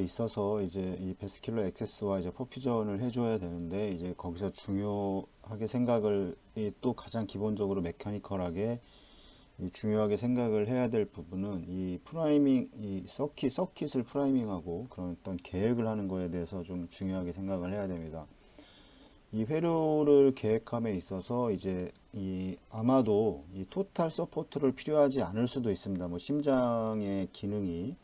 있어서 이제 이 베스큘러 액세스와 이제 퍼퓨전을 해줘야 되는데, 이제 거기서 중요하게 생각을 또 가장 기본적으로 메카니컬하게 중요하게 생각을 해야 될 부분은 이 프라이밍, 이 서킷을 프라이밍하고 그런 어떤 계획을 하는 거에 대해서 좀 중요하게 생각을 해야 됩니다. 이 회로를 계획함에 있어서 이제 아마도 이 토탈 서포트를 필요하지 않을 수도 있습니다. 뭐 심장의 기능이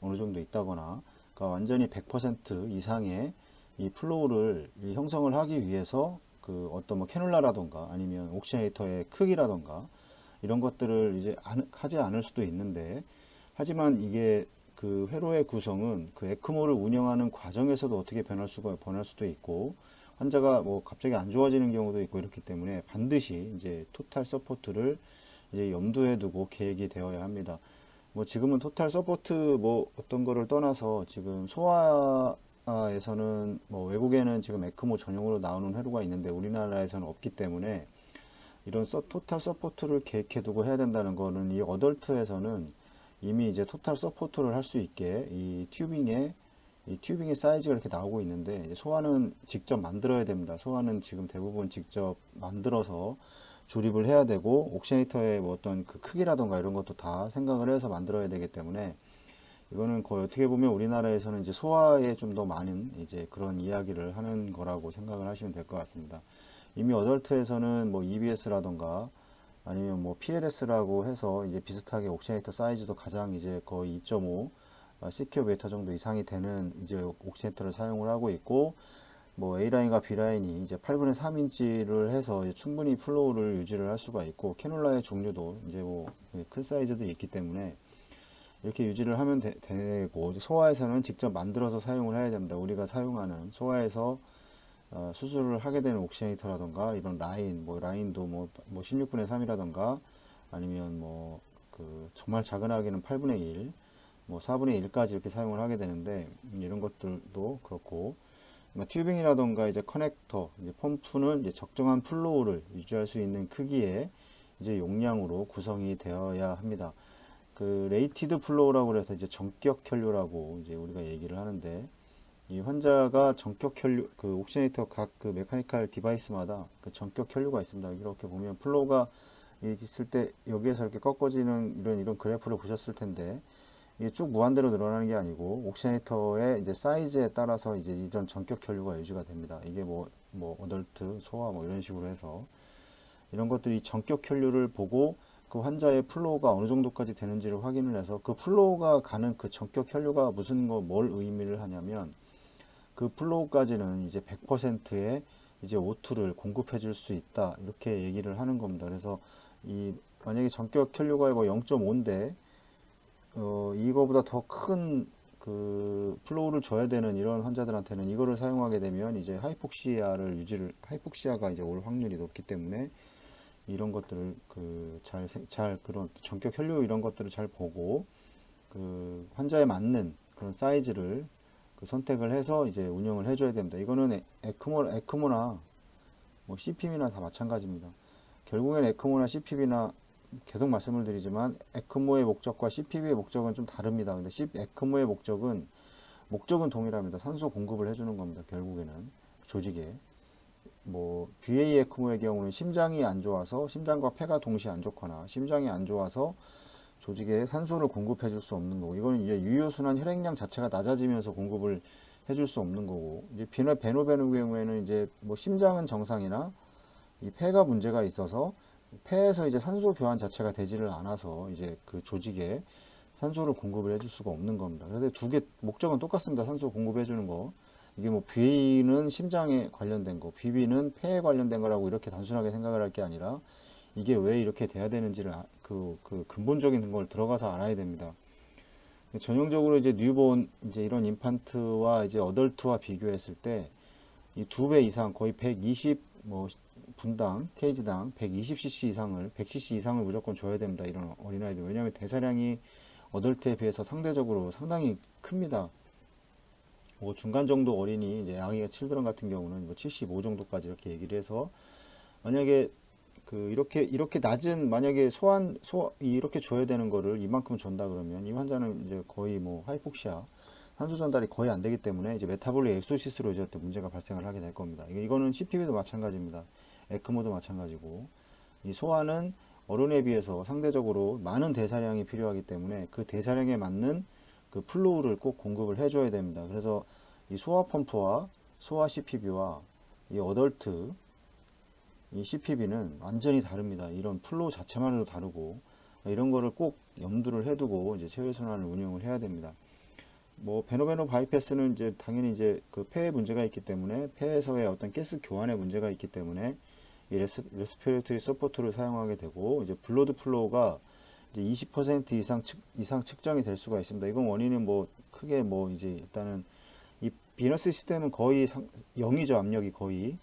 어느 정도 있다거나, 그러니까 완전히 100% 이상의 이 플로우를 형성을 하기 위해서 그 어떤 뭐 캐놀라라던가 아니면 옥시네이터의 크기라던가 이런 것들을 이제 하지 않을 수도 있는데, 하지만 이게 그 회로의 구성은 그 에크모를 운영하는 과정에서도 어떻게 변할 수도 있고, 환자가 뭐 갑자기 안 좋아지는 경우도 있고, 이렇기 때문에 반드시 이제 토탈 서포트를 이제 염두에 두고 계획이 되어야 합니다. 뭐 지금은 토탈 서포트 뭐 어떤 거를 떠나서 지금 소아에서는 뭐 외국에는 지금 에크모 전용으로 나오는 회로가 있는데 우리나라에서는 없기 때문에 이런 토탈 서포트를 계획해 두고 해야 된다는 거는, 이 어덜트에서는 이미 이제 토탈 서포트를 할 수 있게 이 튜빙의 사이즈가 이렇게 나오고 있는데, 이제 소화는 직접 만들어야 됩니다. 소화는 지금 대부분 직접 만들어서 조립을 해야 되고, 옥시네이터의 뭐 어떤 그 크기라던가 이런 것도 다 생각을 해서 만들어야 되기 때문에, 이거는 거의 어떻게 보면 우리나라에서는 이제 소화에 좀 더 많은 이제 그런 이야기를 하는 거라고 생각을 하시면 될 것 같습니다. 이미 어덜트에서는 뭐 EBS라던가 아니면 뭐 PLS라고 해서 이제 비슷하게 옥시네이터 사이즈도 가장 이제 거의 2.5 CQ베이터 정도 이상이 되는 이제 옥시네이터를 사용을 하고 있고, 뭐 A라인과 B라인이 이제 8분의 3인치를 해서 이제 충분히 플로우를 유지를 할 수가 있고, 캐놀라의 종류도 이제 뭐 큰 사이즈들이 있기 때문에 이렇게 유지를 하면 되고, 소아에서는 직접 만들어서 사용을 해야 됩니다. 우리가 사용하는 소아에서 수술을 하게 되는 옥시네이터라던가 이런 라인도 뭐 16분의 3이라던가 아니면 뭐 그 정말 작은 아기는 8분의 1, 뭐 4분의 1까지 이렇게 사용을 하게 되는데, 이런 것들도 그렇고, 튜빙이라던가 이제 커넥터, 이제 펌프는 이제 적정한 플로우를 유지할 수 있는 크기의 이제 용량으로 구성이 되어야 합니다. 그 레이티드 플로우라고 해서 이제 전격 혈류라고 이제 우리가 얘기를 하는데, 이 환자가 전격 혈류, 그 옥시네이터 각 그 메카니컬 디바이스마다 그 전격 혈류가 있습니다. 이렇게 보면 플로우가 있을 때 여기에서 이렇게 꺾어지는 이런 그래프를 보셨을 텐데, 이게 쭉 무한대로 늘어나는 게 아니고 옥시네이터의 이제 사이즈에 따라서 이제 이런 전격 혈류가 유지가 됩니다. 이게 뭐 어덜트, 소아 뭐 이런 식으로 해서 이런 것들이 전격 혈류를 보고 그 환자의 플로우가 어느 정도까지 되는지를 확인을 해서, 그 플로우가 가는 그 전격 혈류가 뭘 의미를 하냐면, 그 플로우까지는 이제 100%의 이제 O2를 공급해 줄 수 있다, 이렇게 얘기를 하는 겁니다. 그래서 만약에 전격 혈류가 뭐 0.5인데 이거보다 더 큰 그 플로우를 줘야 되는 이런 환자들한테는 이거를 사용하게 되면 이제 하이폭시아가 이제 올 확률이 높기 때문에, 이런 것들을 그런 전격 혈류 이런 것들을 잘 보고 그 환자에 맞는 그런 사이즈를 선택을 해서 이제 운영을 해줘야 됩니다. 이거는 에크모나 뭐 CPB나 다 마찬가지입니다. 결국엔 에크모나 CPB나 계속 말씀을 드리지만 에크모의 목적과 CPB의 목적은 좀 다릅니다. 근데 에크모의 목적은 동일합니다. 산소 공급을 해주는 겁니다. 결국에는 조직에. 뭐 BA 에크모의 경우는 심장이 안 좋아서, 심장과 폐가 동시에 안 좋거나 심장이 안 좋아서 조직에 산소를 공급해 줄 수 없는 거고, 이거는 이제 유효순환 혈액량 자체가 낮아지면서 공급을 해줄 수 없는 거고, 이제 베노베노 경우에는 이제 뭐 심장은 정상이나 이 폐가 문제가 있어서 폐에서 이제 산소 교환 자체가 되지를 않아서 이제 그 조직에 산소를 공급을 해줄 수가 없는 겁니다. 그래서 두 개 목적은 똑같습니다. 산소 공급해 주는 거. 이게 뭐 BA는 심장에 관련된 거, BB는 폐에 관련된 거라고 이렇게 단순하게 생각을 할 게 아니라, 이게 왜 이렇게 돼야 되는지를 그 근본적인 걸 들어가서 알아야 됩니다. 전형적으로 이제 뉴본 이제 이런 임판트와 이제 어덜트와 비교했을 때 이 2배 이상, 거의 120 뭐 분당 케이지당 120cc 이상을 100cc 이상을 무조건 줘야 됩니다. 이런 어린아이들. 왜냐하면 대사량이 어덜트에 비해서 상대적으로 상당히 큽니다. 뭐 중간 정도 어린이, 이제 아기가 칠드런 같은 경우는 뭐 75 정도까지 이렇게 얘기를 해서, 만약에 이렇게 낮은, 만약에 이렇게 줘야 되는 거를 이만큼 준다 그러면 이 환자는 이제 거의 뭐 하이폭시아 산소 전달이 거의 안 되기 때문에 이제 메타볼릭 엑소시스로 이제 문제가 발생을 하게 될 겁니다. 이거는 CPB도 마찬가지입니다. 에크모도 마찬가지고, 이 소화는 어른에 비해서 상대적으로 많은 대사량이 필요하기 때문에 그 대사량에 맞는 그 플로우를 꼭 공급을 해줘야 됩니다. 그래서 이 소화 펌프와 소화 CPB와 이 어덜트 이 CPB는 완전히 다릅니다. 이런 플로우 자체만으로 다르고, 이런 거를 꼭 염두를 해두고 이제 체외순환을 운영을 해야 됩니다. 뭐 베노베노 바이패스는 이제 당연히 이제 그 폐에 문제가 있기 때문에, 폐에서의 어떤 가스 교환에 문제가 있기 때문에 이 레스피레이터리 서포트를 사용하게 되고, 이제 블러드 플로우가 이제 20% 이상 측정이 될 수가 있습니다. 이건 원인은 뭐 크게 뭐 이제 일단은 이 비너스 시스템은 거의 0이죠. 압력이 거의.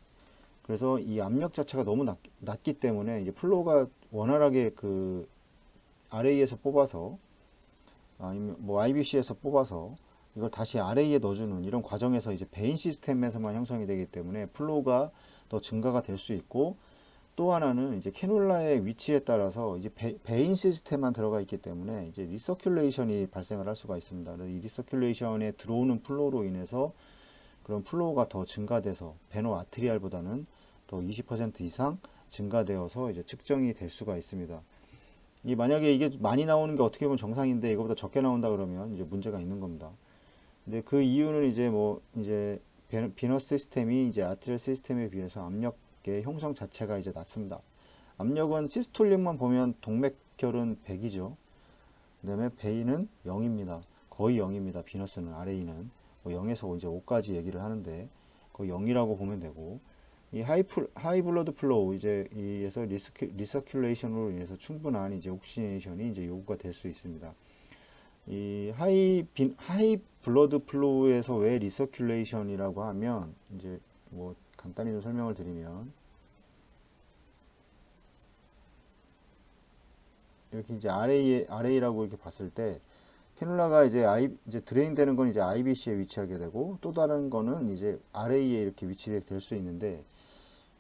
그래서 이 압력 자체가 너무 낮기 때문에 이제 플로우가 원활하게 그 RA에서 뽑아서, 아니면 뭐 IBC에서 뽑아서 이걸 다시 RA에 넣어주는 이런 과정에서 이제 베인 시스템에서만 형성이 되기 때문에 플로우가 더 증가가 될 수 있고, 또 하나는 이제 캐놀라의 위치에 따라서 이제 베인 시스템만 들어가 있기 때문에 이제 리서큘레이션이 발생을 할 수가 있습니다. 그래서 이 리서큘레이션에 들어오는 플로우로 인해서 그런 플로우가 더 증가돼서 베노 아트리알보다는 더 20% 이상 증가되어서 이제 측정이 될 수가 있습니다. 만약에 이게 많이 나오는 게 어떻게 보면 정상인데 이거보다 적게 나온다 그러면 이제 문제가 있는 겁니다. 근데 그 이유는 이제 뭐 이제 비너스 시스템이 이제 아트리얼 시스템에 비해서 압력의 형성 자체가 이제 낮습니다. 압력은 시스톨릭만 보면 동맥결은 100이죠. 그 다음에 베인은 0입니다. 거의 0입니다. 비너스는, RA는 뭐 0에서 이제 5까지 얘기를 하는데 거의 0이라고 보면 되고, 이 하이 블러드 플로우 이제 이에서 리서큘레이션으로 인해서 충분한 이제 옥시네이션이 이제 요구가 될 수 있습니다. 이 하이 블러드 플로우에서 왜 리서큘레이션이라고 하면, 이제 뭐 간단히 좀 설명을 드리면, 이렇게 이제 RA라고 이렇게 봤을 때 캐놀라가 이제 드레인 되는 건 이제 IBC에 위치하게 되고, 또 다른 거는 이제 RA에 이렇게 위치될 수 있는데,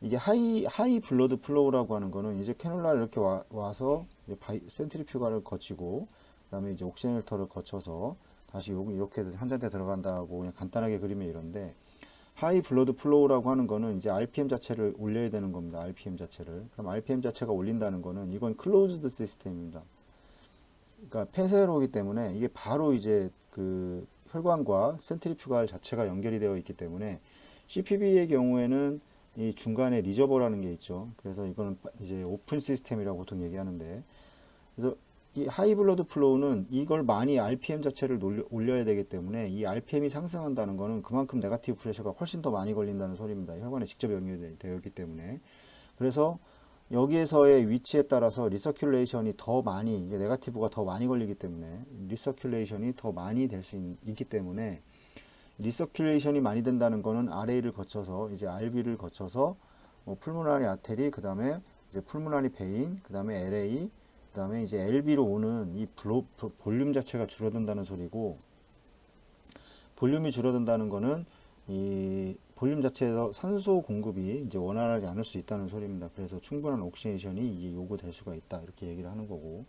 이게 하이 블러드 플로우라고 하는 거는 이제 캐놀라를 이렇게 와서 이제 센트리퓨가를 거치고, 그 다음에 이제 옥시네이터를 거쳐서 다시 이렇게 환자한테 들어간다고 그냥 간단하게 그리면 이런데, 하이 블러드 플로우라고 하는 거는 이제 RPM 자체를 올려야 되는 겁니다. RPM 자체를. 그럼 RPM 자체가 올린다는 거는 이건 클로즈드 시스템입니다. 그러니까 폐쇄로이기 때문에 이게 바로 이제 그 혈관과 센트리퓨갈 자체가 연결이 되어 있기 때문에, CPB의 경우에는 이 중간에 리저버라는 게 있죠. 그래서 이거는 이제 오픈 시스템이라고 보통 얘기하는데, 그래서 이 하이 블러드 플로우는 이걸 많이 RPM 자체를 올려야 되기 때문에, 이 RPM이 상승한다는 거는 그만큼 네거티브 프레셔가 훨씬 더 많이 걸린다는 소리입니다. 혈관에 직접 연결되어 있기 때문에. 그래서 여기에서의 위치에 따라서 리서큘레이션이 더 많이, 이제 네거티브가 더 많이 걸리기 때문에 리서큘레이션이 더 많이 될 수 있기 때문에, 리서큘레이션이 많이 된다는 거는 RA를 거쳐서 이제 RB를 거쳐서 뭐 풀모나리 아테리, 그 다음에 이제 풀모나리 베인, 그 다음에 LA, 그 다음에 이제 LB로 오는 이 볼륨 자체가 줄어든다는 소리고, 볼륨이 줄어든다는 거는 이 볼륨 자체에서 산소 공급이 이제 원활하지 않을 수 있다는 소리입니다. 그래서 충분한 옥시네이션이 이게 요구될 수가 있다, 이렇게 얘기를 하는 거고,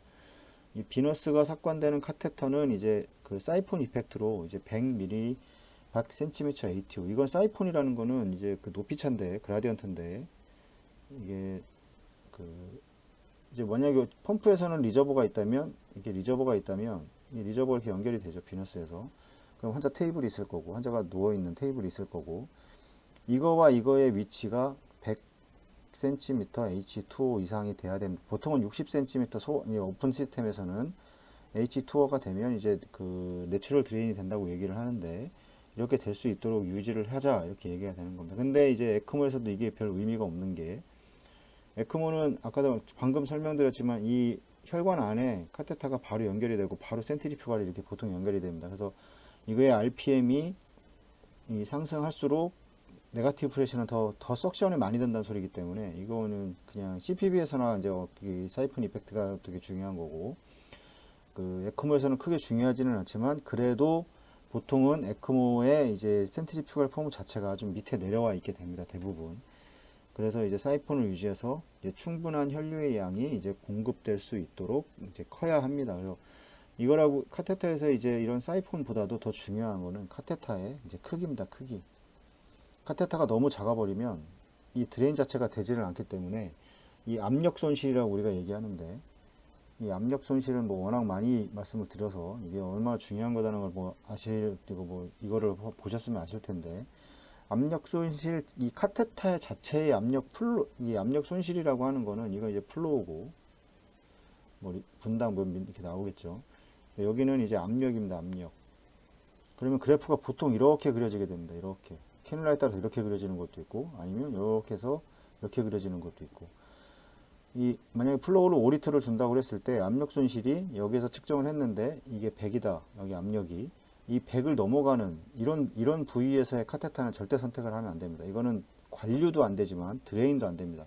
이 비너스가 삭관되는 카테터는 이제 그 사이폰 이펙트로 이제 100ml 박 센티미터 ATO, 이건 사이폰이라는 거는 이제 그 높이차인데, 그라디언트인데, 이게 그 이제 만약에 펌프에서는 리저버가 있다면, 이 리저버가 이렇게 연결이 되죠, 비너스에서. 그럼 환자 테이블이 있을 거고, 환자가 누워있는 테이블이 있을 거고, 이거와 이거의 위치가 100cm H2O 이상이 돼야 됩니다. 보통은 60cm 오픈 시스템에서는 H2O가 되면 이제 그 내추럴 드레인이 된다고 얘기를 하는데, 이렇게 될 수 있도록 유지를 하자, 이렇게 얘기가 되는 겁니다. 근데 이제 에크모에서도 이게 별 의미가 없는 게, 에크모는 아까도 방금 설명드렸지만 이 혈관 안에 카테터가 바로 연결이 되고 바로 센트리퓨갈이 이렇게 보통 연결이 됩니다. 그래서 이거의 RPM이 상승할수록 네거티브 프레셔는 더 석션이 많이 된다는 소리이기 때문에, 이거는 그냥 CPB에서나 이제 사이폰 이펙트가 되게 중요한 거고, 그 에크모에서는 크게 중요하지는 않지만, 그래도 보통은 에크모의 이제 센트리퓨갈 폼 자체가 좀 밑에 내려와 있게 됩니다, 대부분. 그래서 이제 사이폰을 유지해서 이제 충분한 혈류의 양이 이제 공급될 수 있도록 이제 커야 합니다. 그래서 이거라고 카테터에서 이제 이런 사이폰보다도 더 중요한 거는 카테터의 이제 크기입니다. 크기. 카테터가 너무 작아버리면 이 드레인 자체가 되지를 않기 때문에 이 압력 손실이라고 우리가 얘기하는데, 이 압력 손실은 뭐 워낙 많이 말씀을 드려서 이게 얼마나 중요한 거다는 걸 뭐 아시고 뭐 이거를 보셨으면 아실 텐데, 압력 손실, 이 카테터 자체의 압력 플로, 이 압력 손실이라고 하는 거는 이거 이제 플로우고 뭐 분당 뭐 이렇게 나오겠죠. 여기는 이제 압력입니다. 압력. 그러면 그래프가 보통 이렇게 그려지게 됩니다. 이렇게 캐놀라에 따라서 이렇게 그려지는 것도 있고, 아니면 이렇게 해서 이렇게 그려지는 것도 있고. 이 만약에 플로우를 5리터를 준다고 그랬을 때 압력 손실이 여기에서 측정을 했는데 이게 100이다. 여기 압력이 이 100을 넘어가는 이런 부위에서의 카테터는 절대 선택을 하면 안 됩니다. 이거는 관류도 안 되지만 드레인도 안 됩니다.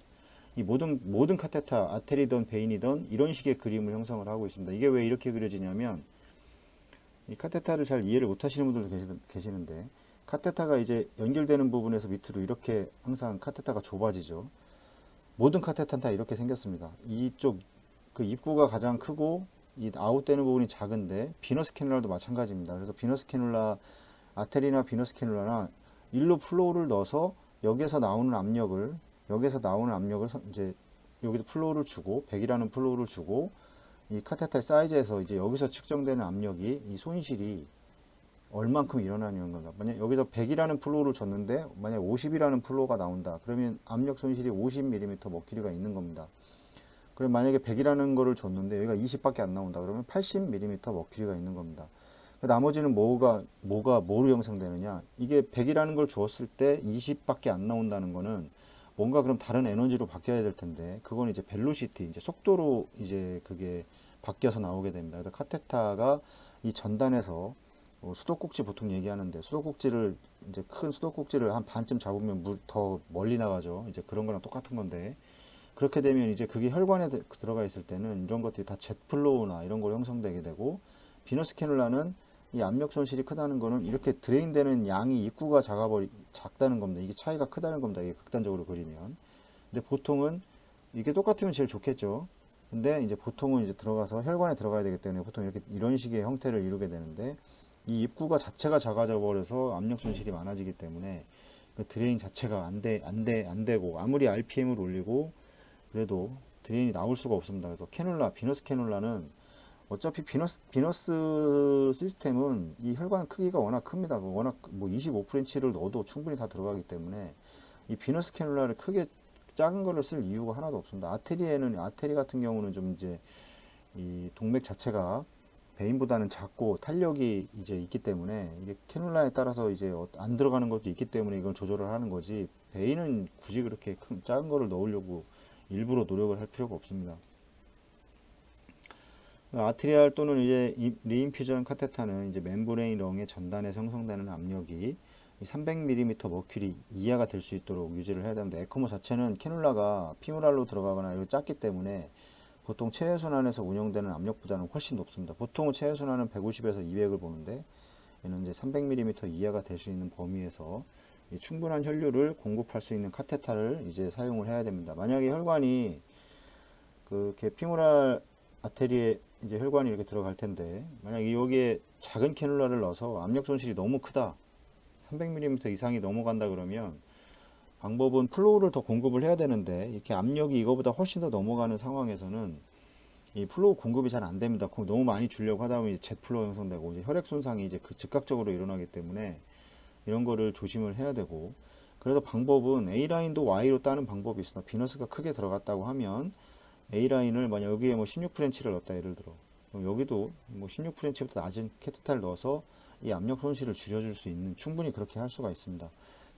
이 모든 카테터, 아테리든 베인이든 이런 식의 그림을 형성을 하고 있습니다. 이게 왜 이렇게 그려지냐면, 이 카테터를 잘 이해를 못 하시는 분들도 계시는데, 카테터가 이제 연결되는 부분에서 밑으로 이렇게 항상 카테터가 좁아지죠. 모든 카테터는 다 이렇게 생겼습니다. 이쪽 그 입구가 가장 크고 이 아웃되는 부분이 작은데, 비너스 캐뉼라도 마찬가지입니다. 그래서 비너스 캐뉼라, 아테리나 비너스 캐뉼라나 일로 플로우를 넣어서 여기서 나오는 압력을 이제 여기도 플로우를 주고 100이라는 플로우를 주고, 이 카테터의 사이즈에서 이제 여기서 측정되는 압력이 이 손실이 얼만큼 일어나는 겁니다. 만약 여기서 100이라는 플로우를 줬는데 만약 50이라는 플로우가 나온다. 그러면 압력 손실이 50mm 머큐리가 있는 겁니다. 그럼 만약에 100이라는 거를 줬는데 여기가 20밖에 안 나온다. 그러면 80mm 머큐리가 있는 겁니다. 나머지는 뭐로 형성되느냐? 이게 100이라는 걸 주었을 때 20밖에 안 나온다는 거는 뭔가 그럼 다른 에너지로 바뀌어야 될 텐데, 그건 이제 벨로시티, 이제 속도로 이제 그게 바뀌어서 나오게 됩니다. 그래서 카테터가 이 전단에서 수도꼭지 보통 얘기하는데, 수도꼭지를 이제 큰 수도꼭지를 한 반쯤 잡으면 물 더 멀리 나가죠. 이제 그런 거랑 똑같은 건데, 그렇게 되면 이제 그게 혈관에 들어가 있을 때는 이런 것들이 다 jet플로우나 이런 걸로 형성되게 되고, 비너스 캐놀라는 이 압력 손실이 크다는 거는 이렇게 드레인되는 양이 입구가 작다는 겁니다. 이게 차이가 크다는 겁니다. 이게 극단적으로 그리면. 근데 보통은 이게 똑같으면 제일 좋겠죠. 근데 이제 보통은 이제 들어가서 혈관에 들어가야 되기 때문에 보통 이렇게 이런 식의 형태를 이루게 되는데, 이 입구가 자체가 작아져 버려서 압력 손실이 많아지기 때문에 그 드레인 자체가 안 되고, 아무리 RPM을 올리고 그래도 드레인이 나올 수가 없습니다. 그래서 비너스 캐놀라는 어차피 비너스 시스템은 이 혈관 크기가 워낙 큽니다. 워낙 뭐 25프렌치를 넣어도 충분히 다 들어가기 때문에 이 비너스 캐놀라를 크게 작은 거를 쓸 이유가 하나도 없습니다. 아테리 같은 경우는 좀 이제 이 동맥 자체가 베인보다는 작고 탄력이 이제 있기 때문에 이게 캐놀라에 따라서 이제 안 들어가는 것도 있기 때문에 이걸 조절을 하는 거지, 베인은 굳이 그렇게 작은 거를 넣으려고 일부러 노력을 할 필요가 없습니다. 아트리알 또는 이제 리인퓨전 카테터는 이제 멤브레인 렁의 전단에 형성되는 압력이 300mm 머큐리 이하가 될 수 있도록 유지를 해야 되는데, 에크모 자체는 캐놀라가 피무랄로 들어가거나 이렇게 작기 때문에 보통 체외순환에서 운영되는 압력보다는 훨씬 높습니다. 보통은 체외순환은 150에서 200을 보는데, 얘는 이제 300mm 이하가 될 수 있는 범위에서 충분한 혈류를 공급할 수 있는 카테터를 이제 사용을 해야 됩니다. 만약에 혈관이 그렇게 피무랄 아테리에 이제 혈관이 이렇게 들어갈 텐데, 만약에 여기에 작은 캐놀라를 넣어서 압력 손실이 너무 크다, 300mm 이상이 넘어간다 그러면 방법은 플로우를 더 공급을 해야 되는데, 이렇게 압력이 이거보다 훨씬 더 넘어가는 상황에서는 이 플로우 공급이 잘 안 됩니다. 너무 많이 주려고 하다 보면 이제 jet플로우 형성되고 이제 혈액 손상이 이제 즉각적으로 일어나기 때문에 이런 거를 조심을 해야 되고, 그래서 방법은 A라인도 Y로 따는 방법이 있습니다. 비너스가 크게 들어갔다고 하면 A라인을 만약 여기에 뭐 16프렌치를 넣었다 예를 들어, 그럼 여기도 뭐 16프렌치부터 낮은 캐테터를 넣어서 이 압력 손실을 줄여줄 수 있는, 충분히 그렇게 할 수가 있습니다.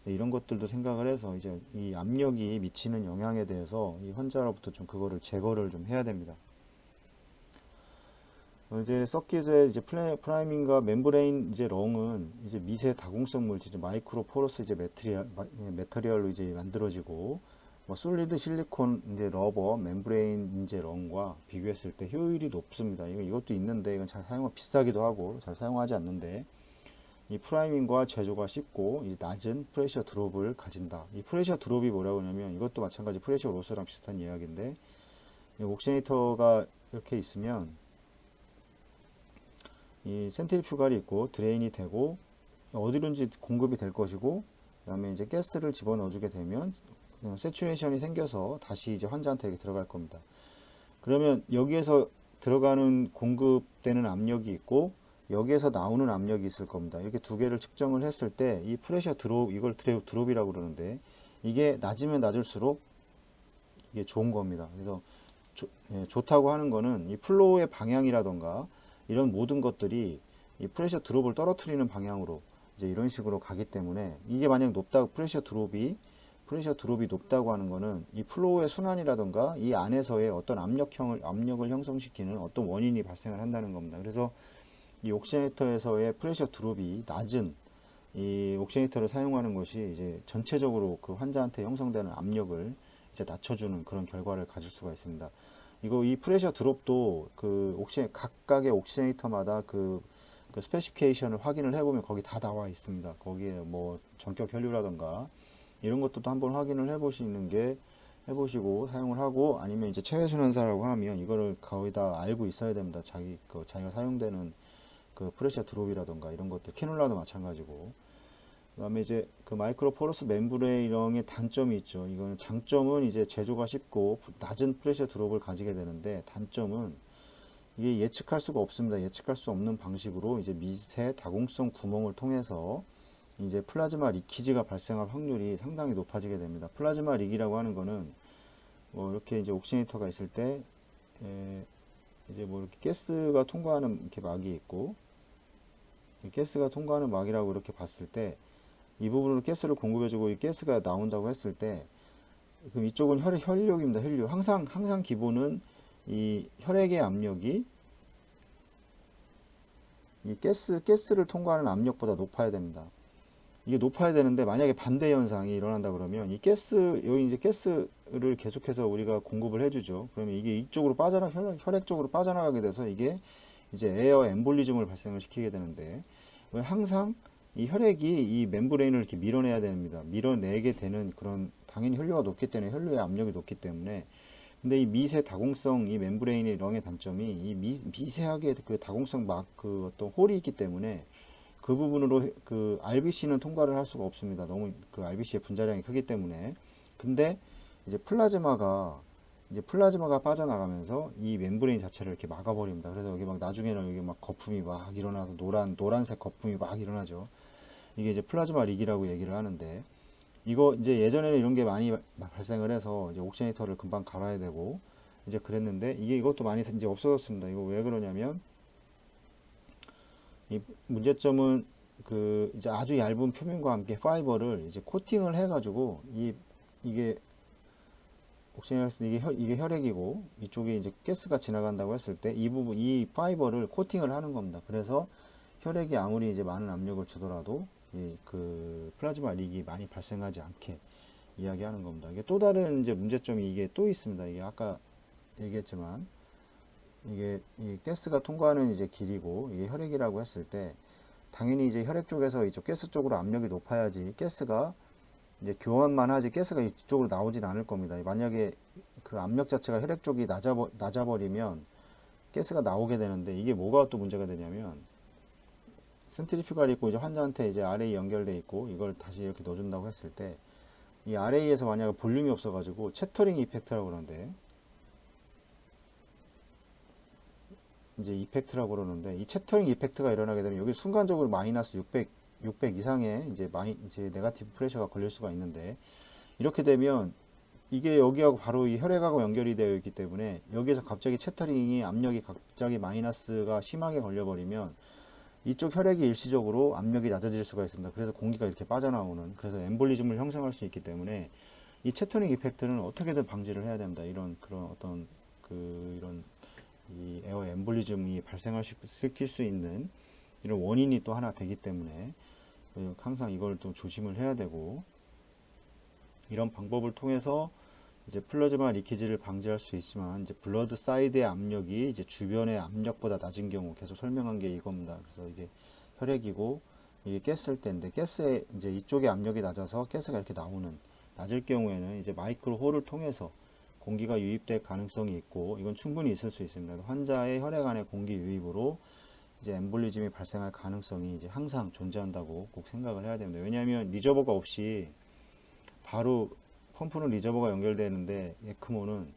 이런 것들도 생각을 해서 이제 이 압력이 미치는 영향에 대해서 이 환자로부터 좀 그거를 제거를 좀 해야 됩니다. 이제 서킷의 이제 프라이밍과 멤브레인 이제 렁은 이제 미세 다공성 물질, 마이크로 포러스 이제 메터리얼로 이제 만들어지고, 뭐 솔리드 실리콘 이제 러버 멤브레인 이제 렁과 비교했을 때 효율이 높습니다. 이것도 있는데 이건 잘 비싸기도 하고 잘 사용하지 않는데, 이 프라이밍과 제조가 쉽고 이제 낮은 프레셔 드롭을 가진다. 이 프레셔 드롭이 뭐라고 하냐면, 이것도 마찬가지 프레셔 로스랑 비슷한 이야기인데, 이 옥시네이터가 이렇게 있으면 이 센트리퓨갈이 있고 드레인이 되고 어디론지 공급이 될 것이고, 그다음에 이제 가스를 집어넣어 주게 되면 세츄레이션이 생겨서 다시 이제 환자한테 이렇게 들어갈 겁니다. 그러면 여기에서 들어가는 공급되는 압력이 있고 여기에서 나오는 압력이 있을 겁니다. 이렇게 두 개를 측정을 했을 때 이 프레셔 드롭, 이걸 드롭이라고 그러는데, 이게 낮으면 낮을수록 이게 좋은 겁니다. 그래서 좋다고 하는 거는 이 플로우의 방향이라던가 이런 모든 것들이 이 프레셔 드롭을 떨어뜨리는 방향으로 이제 이런 식으로 가기 때문에, 이게 만약 높다, 프레셔 드롭이 높다고 하는 거는 이 플로우의 순환이라던가 이 안에서의 어떤 압력을 형성시키는 어떤 원인이 발생을 한다는 겁니다. 그래서 이 옥시네이터에서의 프레셔 드롭이 낮은 이 옥시네이터를 사용하는 것이 이제 전체적으로 그 환자한테 형성되는 압력을 이제 낮춰주는 그런 결과를 가질 수가 있습니다. 이 프레셔 드롭도 각각의 옥시네이터마다 그 스페시피케이션을 확인을 해보면 거기 다 나와 있습니다. 거기에 뭐 전격 혈류라던가 이런 것도 한번 확인을 해보시고 사용을 하고, 아니면 이제 체외순환사라고 하면 이거를 거의 다 알고 있어야 됩니다. 자기가 사용되는 그 프레셔 드롭이라던가 이런 것들, 캐놀라도 마찬가지고. 그다음에 이제 그 마이크로 포러스 멤브레인의 단점이 있죠. 이거는 장점은 이제 제조가 쉽고 낮은 프레셔 드롭을 가지게 되는데, 단점은 이게 예측할 수가 없습니다. 예측할 수 없는 방식으로 이제 미세 다공성 구멍을 통해서 이제 플라즈마 리키지가 발생할 확률이 상당히 높아지게 됩니다. 플라즈마 리기라고 하는 거는 뭐 이렇게 이제 옥시네이터가 있을 때 이제 뭐 이렇게 가스가 통과하는 이렇게 막이 있고, 가스가 통과하는 막이라고 이렇게 봤을 때 이 부분으로 가스를 공급해주고 이 가스가 나온다고 했을 때, 그럼 이쪽은 혈력입니다. 혈류. 항상 기본은 이 혈액의 압력이 이 가스를 통과하는 압력보다 높아야 됩니다. 이게 높아야 되는데, 만약에 반대 현상이 일어난다 그러면 여기 이제 가스를 계속해서 우리가 공급을 해주죠. 그러면 이게 이쪽으로 혈액 쪽으로 빠져나가게 돼서 이게 이제 에어 엠볼리즘을 발생을 시키게 되는데, 항상 이 혈액이 이 멤브레인을 이렇게 밀어내야 됩니다. 밀어내게 되는 그런, 당연히 혈류가 높기 때문에 혈류의 압력이 높기 때문에. 근데 이 미세 다공성 이 멤브레인의 령의 단점이 이 미세하게 그 다공성 그 어떤 홀이 있기 때문에 그 부분으로 그 RBC는 통과를 할 수가 없습니다. 너무 그 RBC의 분자량이 크기 때문에. 근데 이제 플라즈마가 빠져나가면서 이 멤브레인 자체를 이렇게 막아버립니다. 그래서 여기 막 나중에는 여기 막 거품이 막 일어나서 노란색 거품이 막 일어나죠. 이게 이제 플라즈마 리기라고 얘기를 하는데, 이거 이제 예전에는 이런 게 많이 발생을 해서 이제 옥시네이터를 금방 갈아야 되고 이제 그랬는데, 이것도 많이 이제 없어졌습니다. 이거 왜 그러냐면, 이 문제점은 그 이제 아주 얇은 표면과 함께 파이버를 이제 코팅을 해가지고 이게 옥시네이션, 이게 혈액이고 이쪽에 이제 가스가 지나간다고 했을 때 이 파이버를 코팅을 하는 겁니다. 그래서 혈액이 아무리 이제 많은 압력을 주더라도 그 플라즈마 릭이 많이 발생하지 않게 이야기하는 겁니다. 이게 또 다른 이제 문제점이 이게 또 있습니다. 이게 아까 얘기했지만, 이게 이 가스가 통과하는 이제 길이고 이게 혈액이라고 했을 때, 당연히 이제 혈액 쪽에서 이쪽 가스 쪽으로 압력이 높아야지 가스가 이제 교환만 하지 가스가 이쪽으로 나오진 않을 겁니다. 만약에 그 압력 자체가 혈액 쪽이 낮아버리면 가스가 나오게 되는데, 이게 뭐가 또 문제가 되냐면, 센트리퓨갈이 있고 이제 환자한테 이제 RA 연결돼 있고 이걸 다시 이렇게 넣어준다고 했을 때, 이 RA에서 만약에 볼륨이 없어가지고 채터링 이펙트라고 그러는데, 이 채터링 이펙트가 일어나게 되면 여기 순간적으로 마이너스 600 이상의 이제 네가티브 프레셔가 걸릴 수가 있는데, 이렇게 되면 이게 여기하고 바로 이 혈액하고 연결이 되어 있기 때문에 여기에서 갑자기 채터링이 압력이 갑자기 마이너스가 심하게 걸려버리면 이쪽 혈액이 일시적으로 압력이 낮아질 수가 있습니다. 그래서 공기가 이렇게 빠져나오는, 그래서 엠볼리즘을 형성할 수 있기 때문에 이 채터링 이펙트는 어떻게든 방지를 해야 됩니다. 그런 어떤 이런 이 에어 엠볼리즘이 발생시킬 수 있는 이런 원인이 또 하나 되기 때문에 항상 이걸 또 조심을 해야 되고, 이런 방법을 통해서 이제 플라즈마 리키지를 방지할 수 있지만, 이제 블러드 사이드의 압력이 이제 주변의 압력보다 낮은 경우, 계속 설명한 게 이겁니다. 그래서 이게 혈액이고 이게 가스일 때인데, 가스에 이제 이쪽의 압력이 낮아서 가스가 이렇게 낮을 경우에는 이제 마이크로 홀을 통해서 공기가 유입될 가능성이 있고, 이건 충분히 있을 수 있습니다. 환자의 혈액 안에 공기 유입으로 이제 엠볼리즘이 발생할 가능성이 이제 항상 존재한다고 꼭 생각을 해야 됩니다. 왜냐하면 리저버가 없이 바로 펌프는 리저버가 연결되는데 에크모는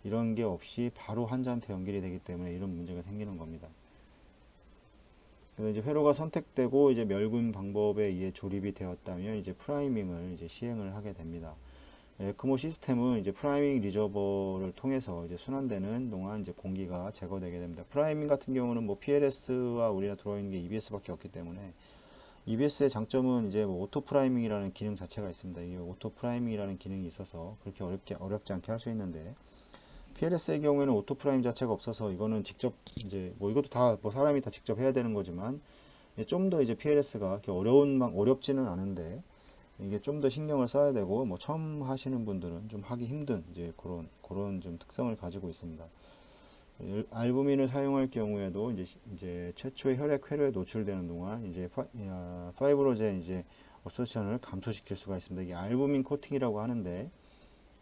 이런 게 없이 바로 환자한테 연결이 되기 때문에 이런 문제가 생기는 겁니다. 그래서 이제 회로가 선택되고 이제 멸균 방법에 의해 조립이 되었다면 이제 프라이밍을 이제 시행을 하게 됩니다. 에크모 시스템은 이제 프라이밍 리저버를 통해서 이제 순환되는 동안 이제 공기가 제거되게 됩니다. 프라이밍 같은 경우는 뭐 PLS와 우리가 들어있는 게 EBS밖에 없기 때문에 EBS의 장점은 이제 뭐 오토 프라이밍이라는 기능 자체가 있습니다. 이 오토 프라이밍이라는 기능이 있어서 그렇게 어렵지 않게 할 수 있는데 PLS의 경우에는 오토 프라임 자체가 없어서 이거는 직접 이제 뭐 이것도 다 뭐 사람이 다 직접 해야 되는 거지만 좀 더 이제 PLS가 어렵지는 않은데 이게 좀 더 신경을 써야 되고 뭐 처음 하시는 분들은 좀 하기 힘든 이제 그런 좀 특성을 가지고 있습니다. 알부민을 사용할 경우에도 이제 최초의 혈액 회로에 노출되는 동안 이제 파이브로젠 이제 어소션을 감소시킬 수가 있습니다. 이게 알부민 코팅이라고 하는데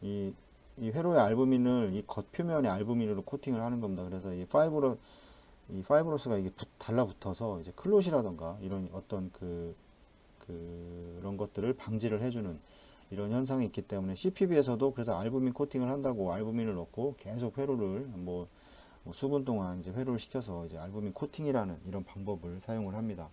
이 회로의 알부민을 이 겉표면에 알부민으로 코팅을 하는 겁니다. 그래서 이 파이브로스가 이게 달라붙어서 이제 클롯이라던가 이런 어떤 그런 것들을 방지를 해주는 이런 현상이 있기 때문에 CPB에서도 그래서 알부민 코팅을 한다고 알부민을 넣고 계속 회로를 뭐 수분 동안 이제 회로를 시켜서 이제 알부민 코팅이라는 이런 방법을 사용을 합니다.